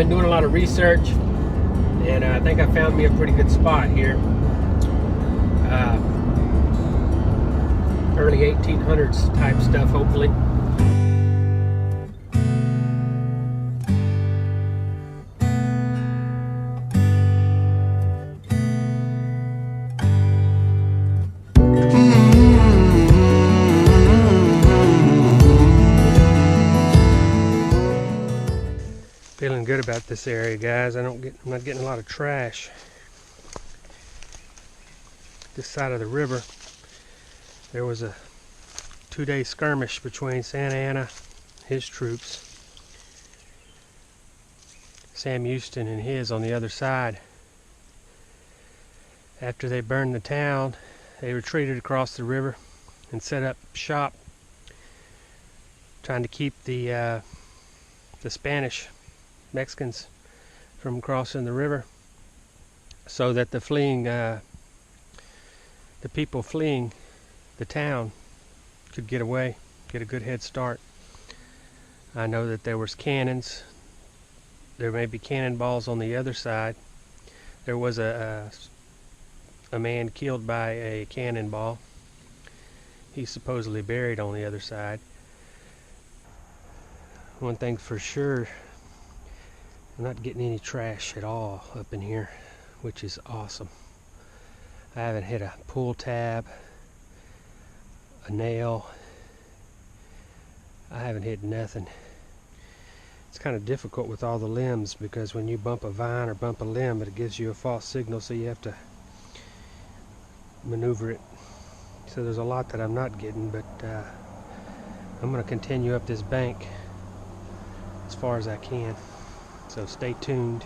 been doing a lot of research, and I think I found me a pretty good spot here. Early 1800s type stuff, hopefully. Feeling good about this area, guys. I'm not getting a lot of trash. This side of the river, there was a 2-day skirmish between Santa Anna, his troops, Sam Houston and his on the other side. After they burned the town, they retreated across the river and set up shop, trying to keep the Spanish Mexicans from crossing the river, so that the people fleeing the town could get away, get a good head start. I know that there was cannons. There may be cannonballs on the other side. There was a man killed by a cannonball. He's supposedly buried on the other side. One thing for sure, I'm not getting any trash at all up in here, which is awesome. I haven't hit a pull tab, a nail. I haven't hit nothing. It's kind of difficult with all the limbs, because when you bump a vine or bump a limb, it gives you a false signal, so you have to maneuver it. So there's a lot that I'm not getting, but I'm going to continue up this bank as far as I can. So stay tuned.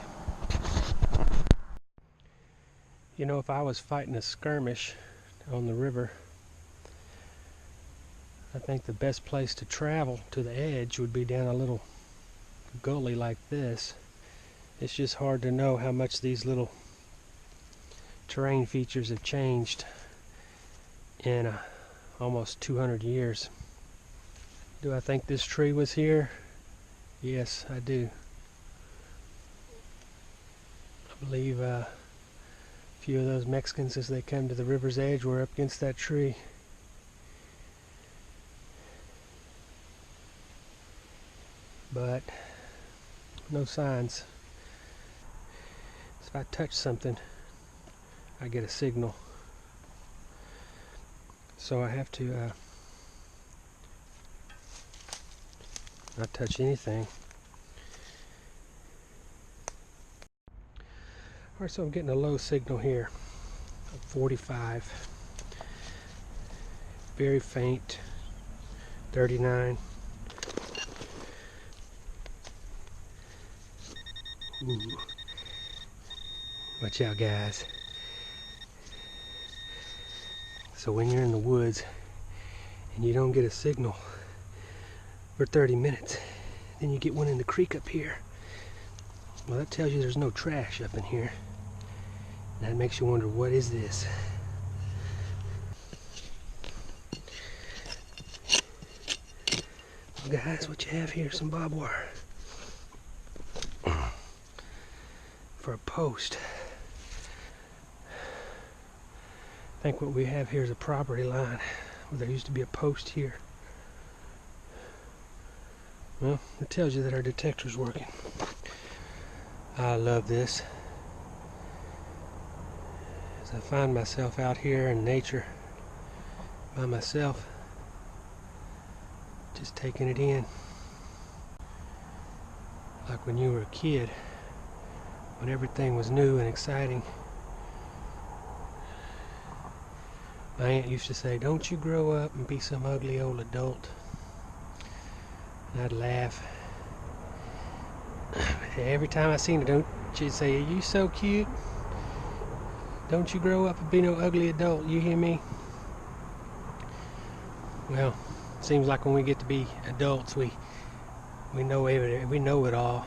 You know, if I was fighting a skirmish on the river, I think the best place to travel to the edge would be down a little gully like this. It's just hard to know how much these little terrain features have changed in almost 200 years. Do I think this tree was here? Yes, I do. I believe a few of those Mexicans, as they come to the river's edge, were up against that tree. But no signs. If I touch something, I get a signal. So I have to not touch anything. Alright, so I'm getting a low signal here of 45. Very faint. 39. Ooh. Watch out, guys. So when you're in the woods and you don't get a signal for 30 minutes, then you get one in the creek up here. Well, that tells you there's no trash up in here. And that makes you wonder, what is this? Well, guys, what you have here is some barbed wire for a post. I think what we have here is a property line. Well, there used to be a post here. Well, it tells you that our detector's working. I love this. As I find myself out here in nature by myself, just taking it in. Like when you were a kid, when everything was new and exciting. My aunt used to say, "Don't you grow up and be some ugly old adult." And I'd laugh. Every time I seen her, she'd say, "Are you so cute? Don't you grow up and be no ugly adult, you hear me?" Well, it seems like when we get to be adults, we know everything, we know it all.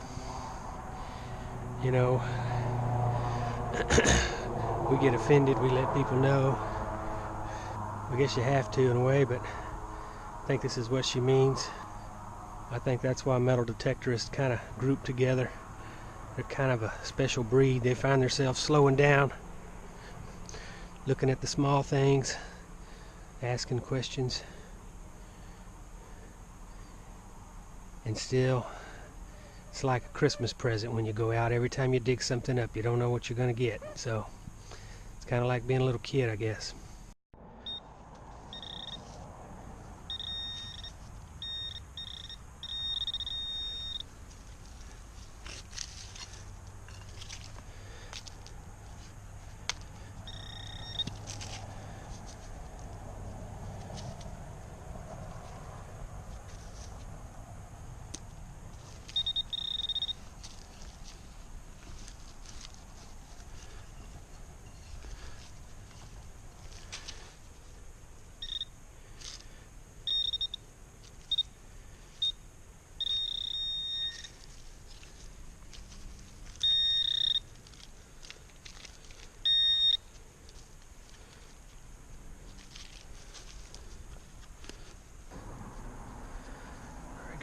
You know, we get offended, we let people know. I guess you have to in a way, but I think this is what she means. I think that's why metal detectorists kind of group together. They're kind of a special breed. They find themselves slowing down, looking at the small things, asking questions, and still it's like a Christmas present when you go out. Every time you dig something up, you don't know what you're going to get. So it's kind of like being a little kid, I guess.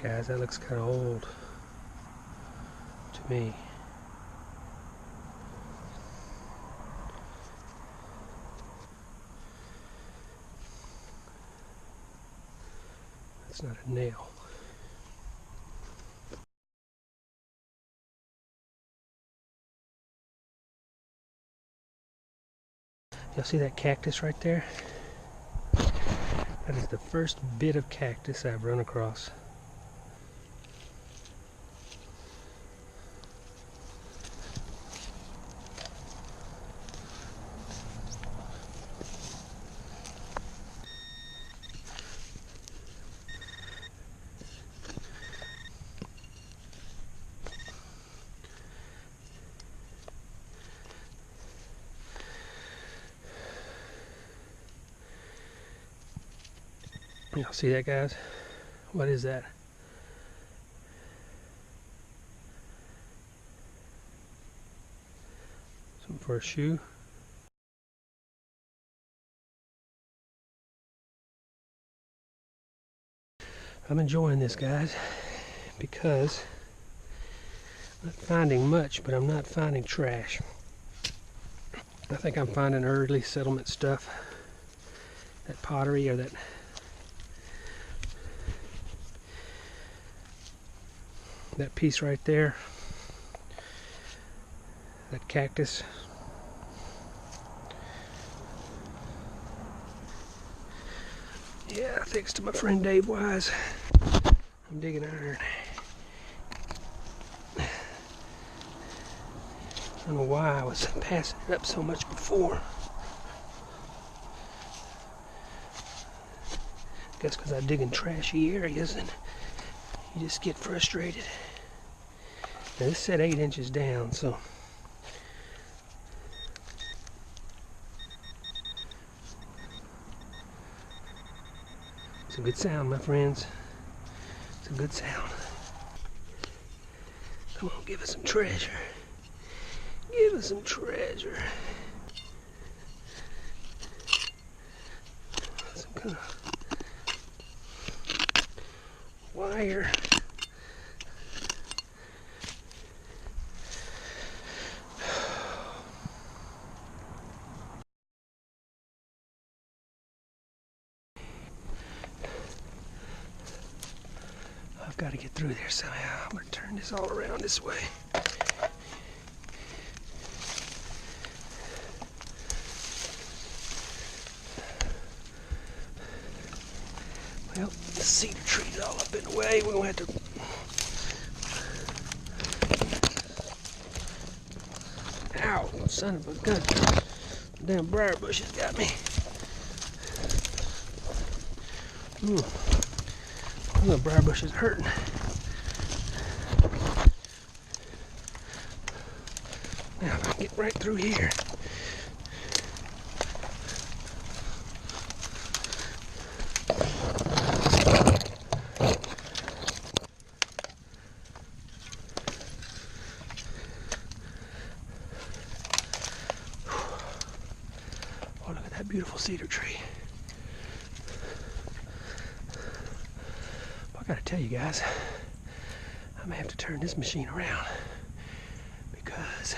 Guys, that looks kind of old to me. That's not a nail. Y'all see that cactus right there? That is the first bit of cactus I've run across. Y'all see that, guys? What is that? Something for a shoe? I'm enjoying this, guys, because I'm not finding much, but I'm not finding trash. I think I'm finding early settlement stuff. That pottery or that piece right there, that cactus. Yeah, thanks to my friend Dave Wise, I'm digging iron. I don't know why I was passing it up so much before. I guess because I dig in trashy areas and you just get frustrated. Now this said 8 inches down, so it's a good sound, my friends. It's a good sound. Come on, give us some treasure. Give us some treasure. Some kind of wire. I've got to get through there somehow. I'm going to turn this all around this way. Well, the cedar tree's all up in the way. We're going to have to... Ow, son of a gun. The damn briar bushes got me. Ooh. The briar bush is hurting. Now if I can get right through here. Oh, look at that beautiful cedar tree. I gotta tell you guys, I may have to turn this machine around because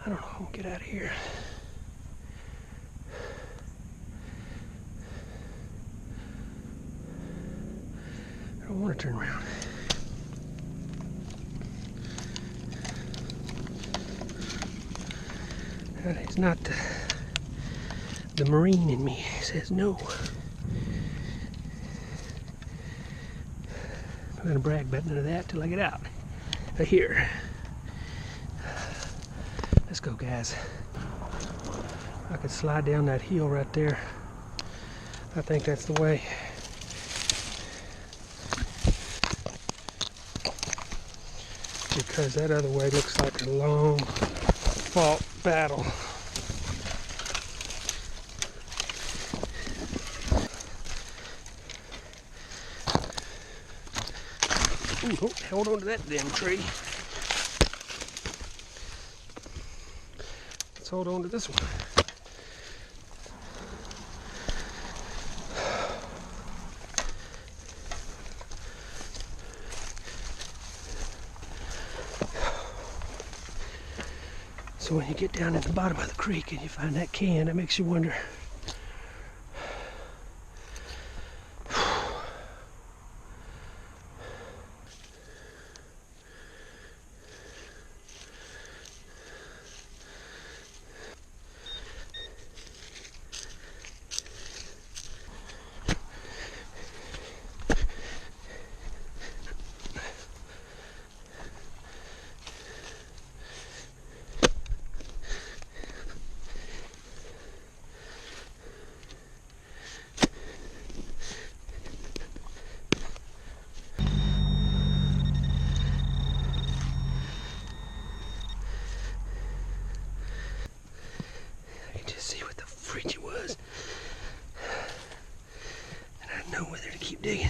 I don't know how to get out of here. I don't want to turn around. That is not the Marine in me. It says no. I'm going to brag about none of that till I get out of here. Let's go, guys. I could slide down that hill right there. I think that's the way. Because that other way looks like a long fought battle. Ooh, hold on to that damn tree. Let's hold on to this one. So when you get down at the bottom of the creek and you find that can, that makes you wonder. It was, and I didn't know whether to keep digging.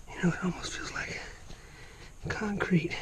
You know, it almost feels like concrete.